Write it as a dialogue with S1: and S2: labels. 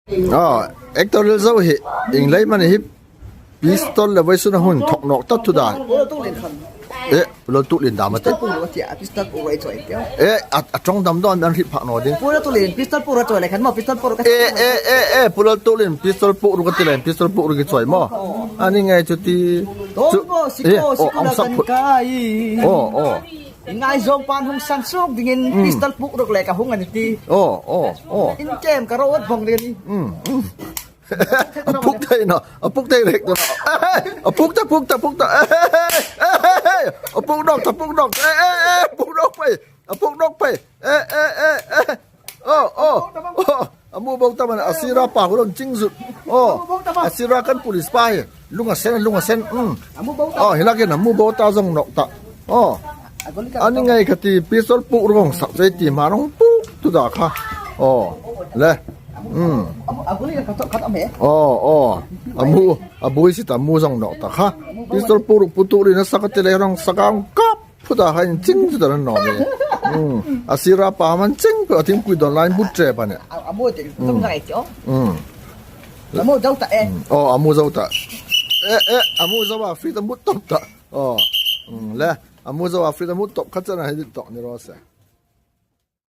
S1: เอ็กตัวเรื่องเจ้าเหอิงไรมันฮิปพิสตอลเลยไว้สุนหุ่นถกนกตัดทุดาเราตุลินดามาเตะอะจงดำดอนมันฮิปผักหน่อยดิ
S2: ปูเราตุลินพิสตอลปูเราจ่อยอะไรขันหม้อพิสตอลปูเรา
S1: ปูเราตุลินพิสตอลปูรุกติเลนพิสตอลปูรุกิจ่อยมั้งอันนี้ไงจุดที่
S2: องสับกายง่ายจงปานหงสันสุกดิ่งพิสตอลปูรุกเลยกับหงอันนี้อินเกมกระโดดพงเดียนี่
S1: พุกไทยเนาะพุกไทยเล็กเนาะพุกตาพุกพุกดอกพุกดอกพุกดอกไปพุกดอกไปมูบงตามันอาศิราปากรุ่นจริงสุดอาศิรากัน police ไปลุงเซนเห็นแล้วกันนะมูบงตาจงนกตาอันนี้ไงคดีพิษปุกรงสักใจจีมาน้องปุกตุดาค่ะเลยอามูสิตามูจงนกตาค่ะพิษปุกปุตุลินสักเตเลรองสักอังกับพุทธะให้จริงสุดแล้วนอมอาศิราปามันจริงเพื่อทิ้งคุยดอนไลน์บุตรเจ็บปะเนี่ย
S2: อามูจะต้องไงจ๊ออามูเจ้าตา
S1: อามูเจ้าตาอามูเจ้าว่าฟรีตมุตตบตาแล้วอามูเจ้าว่าฟรีตมุตตบขัดจะไหนดิตตอนี่รอเสีย